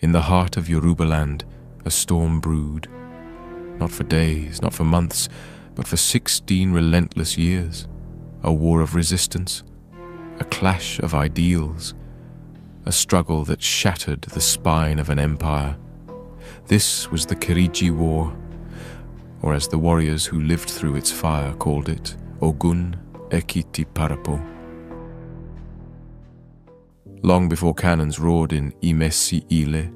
In the heart of Yorubaland, a storm brewed. Not for days, not for months, but for 16 relentless years. A war of resistance, a clash of ideals, a struggle that shattered the spine of an empire. This was the Kiriji War, or as the warriors who lived through its fire called it, Ogun Ekiti-Parapo. Long before cannons roared in Ile,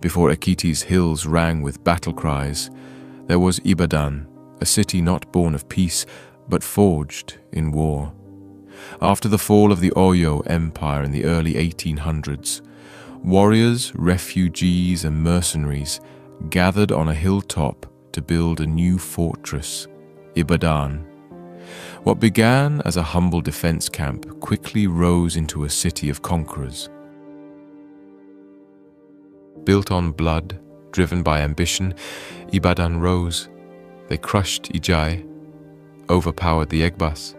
before Ekiti's hills rang with battle cries, there was Ibadan, a city not born of peace, but forged in war. After the fall of the Oyo Empire in the early 1800s, warriors, refugees, and mercenaries gathered on a hilltop to build a new fortress, Ibadan. What began as a humble defense camp quickly rose into a city of conquerors. Built on blood, driven by ambition, Ibadan rose. They crushed Ijai, overpowered the Egbas,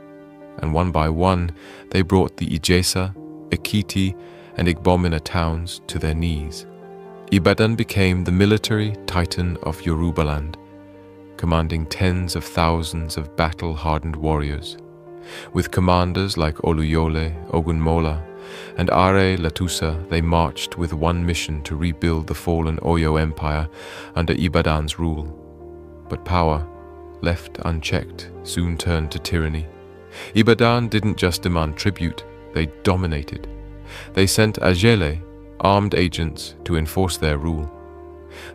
and one by one they brought the Ijesa, Ekiti, and Igbomina towns to their knees. Ibadan became the military titan of Yorubaland, commanding tens of thousands of battle-hardened warriors. With commanders like Oluyole, Ogunmola, and Are Latusa, they marched with one mission to rebuild the fallen Oyo Empire under Ibadan's rule. But power, left unchecked, soon turned to tyranny. Ibadan didn't just demand tribute, they dominated. They sent Ajele, armed agents, to enforce their rule.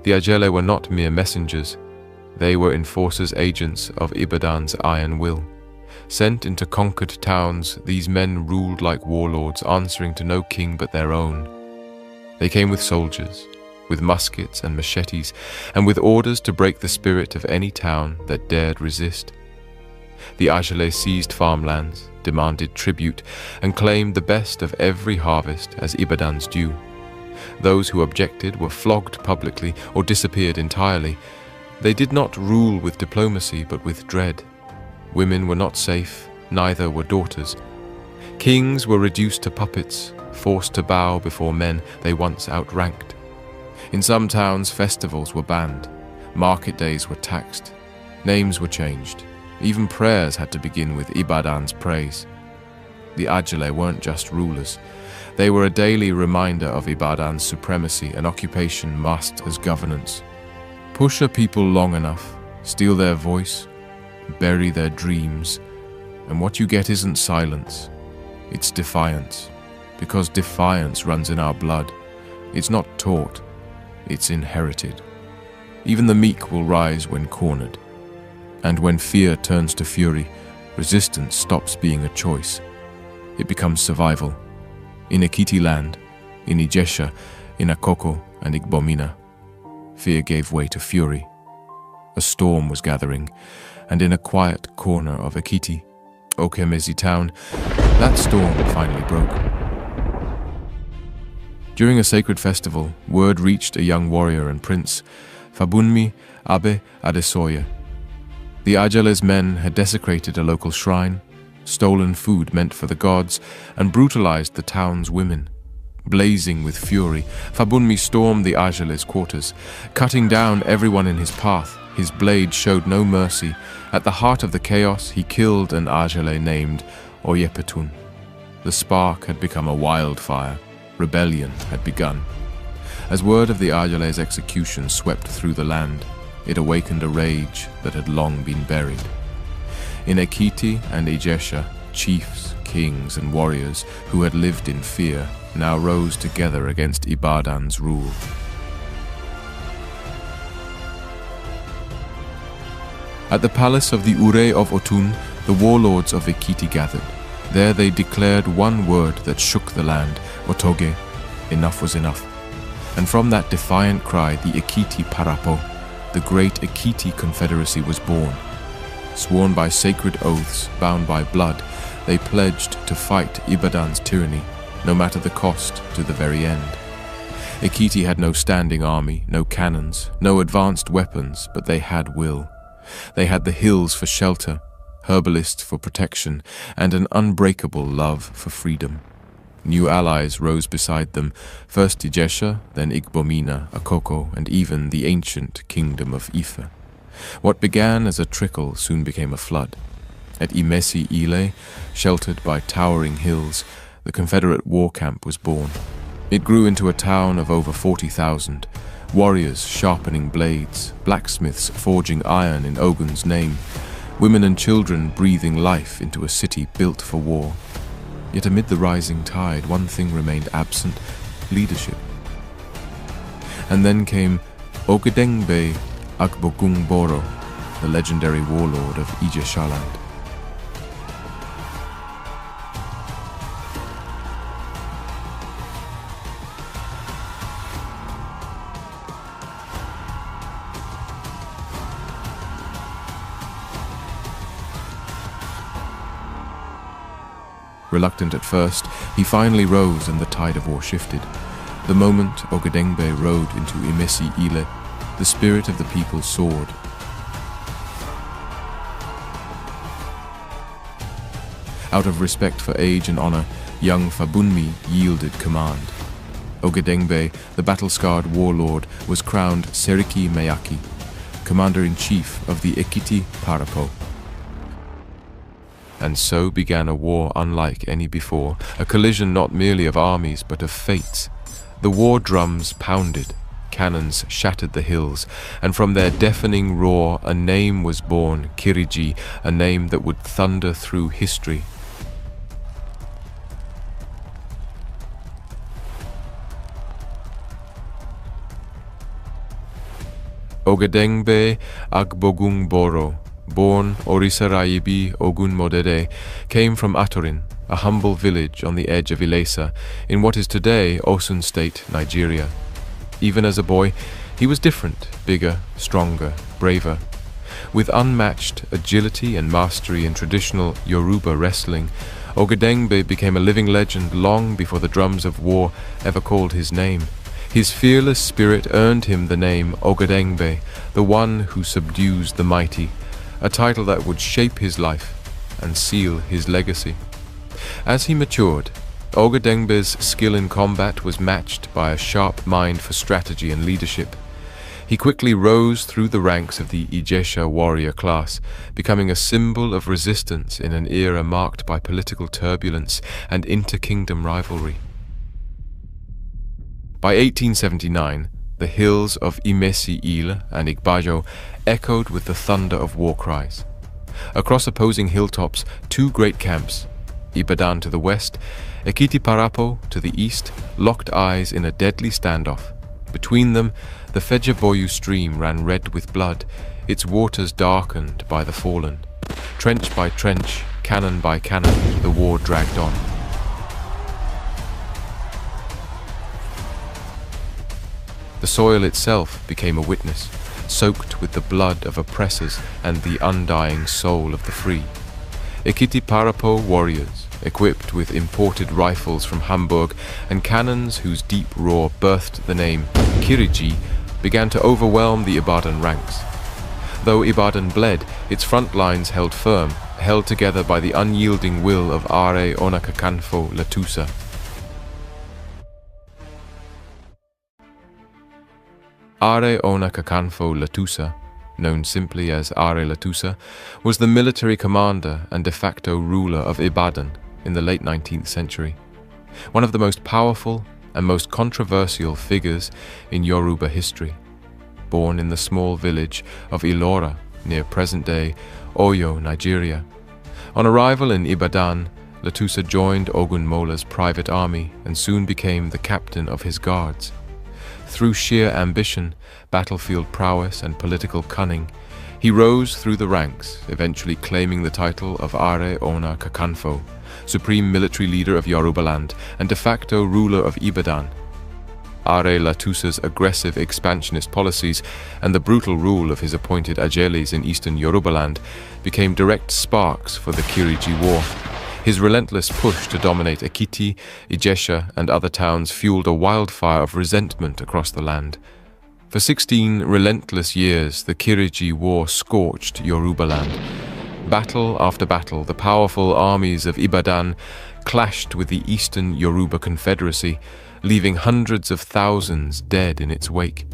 The Ajele were not mere messengers. They were enforcers agents of Ibadan's iron will. Sent into conquered towns, these men ruled like warlords, answering to no king but their own. They came with soldiers, with muskets and machetes, and with orders to break the spirit of any town that dared resist. The Ajele seized farmlands, demanded tribute, and claimed the best of every harvest as Ibadan's due. Those who objected were flogged publicly or disappeared entirely. They did not rule with diplomacy, but with dread. Women were not safe, neither were daughters. Kings were reduced to puppets, forced to bow before men they once outranked. In some towns, festivals were banned. Market days were taxed. Names were changed. Even prayers had to begin with Ibadan's praise. The Ajele weren't just rulers. They were a daily reminder of Ibadan's supremacy, an occupation masked as governance. Push a people long enough, steal their voice, bury their dreams, and what you get isn't silence, it's defiance. Because defiance runs in our blood. It's not taught, it's inherited. Even the meek will rise when cornered. And when fear turns to fury, resistance stops being a choice. It becomes survival. In Ekiti land, in Ijesha, in Akoko and Igbomina, fear gave way to fury. A storm was gathering, and in a quiet corner of Ekiti, Okemezi town, that storm finally broke. During a sacred festival, word reached a young warrior and prince, Fabunmi Abe Adesoye. The Ajele's men had desecrated a local shrine, stolen food meant for the gods, and brutalized the town's women. Blazing with fury, Fabunmi stormed the Ajele's quarters, cutting down everyone in his path. His blade showed no mercy. At the heart of the chaos, he killed an Ajele named Oyepetun. The spark had become a wildfire. Rebellion had begun. As word of the Ajele's execution swept through the land, it awakened a rage that had long been buried. In Ekiti and Ijesha, chiefs, kings, and warriors who had lived in fear now rose together against Ibadan's rule. At the palace of the Ure of Otun, the warlords of Ekiti gathered. There they declared one word that shook the land, Otoge, enough was enough. And from that defiant cry, the Ekiti-Parapo, the great Ekiti confederacy was born. Sworn by sacred oaths, bound by blood, they pledged to fight Ibadan's tyranny, no matter the cost, to the very end. Ekiti had no standing army, no cannons, no advanced weapons, but they had will. They had the hills for shelter, herbalists for protection, and an unbreakable love for freedom. New allies rose beside them, first Ijesha, then Igbomina, Akoko, and even the ancient kingdom of Ife. What began as a trickle soon became a flood. At Imesi-Ile, sheltered by towering hills, the Confederate war camp was born. It grew into a town of over 40,000, warriors sharpening blades, blacksmiths forging iron in Ogun's name, women and children breathing life into a city built for war. Yet amid the rising tide, one thing remained absent: leadership. And then came Ogedengbe Agbogungboro, the legendary warlord of Ijeshaland. Reluctant at first, he finally rose and the tide of war shifted. The moment Ogedengbe rode into Imesi-Ile, the spirit of the people soared. Out of respect for age and honor, young Fabunmi yielded command. Ogedengbe, the battle-scarred warlord, was crowned Seriki Meyaki, commander-in-chief of the Ekiti-Parapo. And so began a war unlike any before, a collision not merely of armies but of fates. The war drums pounded, cannons shattered the hills, and from their deafening roar a name was born, Kiriji, a name that would thunder through history. Ogedengbe Agbogungboro, born Orisaraibi Ogunmodere, came from Atorin, a humble village on the edge of Ilesa, in what is today Osun State, Nigeria. Even as a boy, he was different, bigger, stronger, braver. With unmatched agility and mastery in traditional Yoruba wrestling, Ogedengbe became a living legend long before the drums of war ever called his name. His fearless spirit earned him the name Ogedengbe, the one who subdues the mighty, a title that would shape his life and seal his legacy. As he matured, Ogedengbe's skill in combat was matched by a sharp mind for strategy and leadership. He quickly rose through the ranks of the Ijesha warrior class, becoming a symbol of resistance in an era marked by political turbulence and inter-kingdom rivalry. By 1879, the hills of Imesi-Ile and Igbajo echoed with the thunder of war cries. Across opposing hilltops, two great camps, Ibadan to the west, Ekiti-Parapo to the east, locked eyes in a deadly standoff. Between them, the Fejeboyu stream ran red with blood, its waters darkened by the fallen. Trench by trench, cannon by cannon, the war dragged on. The soil itself became a witness, soaked with the blood of oppressors and the undying soul of the free. Ekiti-Parapo warriors, equipped with imported rifles from Hamburg and cannons whose deep roar birthed the name Kiriji, began to overwhelm the Ibadan ranks. Though Ibadan bled, its front lines held firm, held together by the unyielding will of Are Onakakanfo Latusa. Are Onakakanfo Latusa, known simply as Are Latusa, was the military commander and de facto ruler of Ibadan in the late 19th century. One of the most powerful and most controversial figures in Yoruba history. Born in the small village of Ilora near present-day Oyo, Nigeria. On arrival in Ibadan, Latusa joined Ogunmola's private army and soon became the captain of his guards. Through sheer ambition, battlefield prowess, and political cunning, he rose through the ranks, eventually claiming the title of Are Onakakanfo, supreme military leader of Yorubaland and de facto ruler of Ibadan. Are Latusa's aggressive expansionist policies and the brutal rule of his appointed Ajeles in eastern Yorubaland became direct sparks for the Kiriji War. His relentless push to dominate Ekiti, Ijesha, and other towns fueled a wildfire of resentment across the land. For 16 relentless years, the Kiriji War scorched Yorubaland, Battle after battle, the powerful armies of Ibadan clashed with the eastern Yoruba confederacy, leaving hundreds of thousands dead in its wake.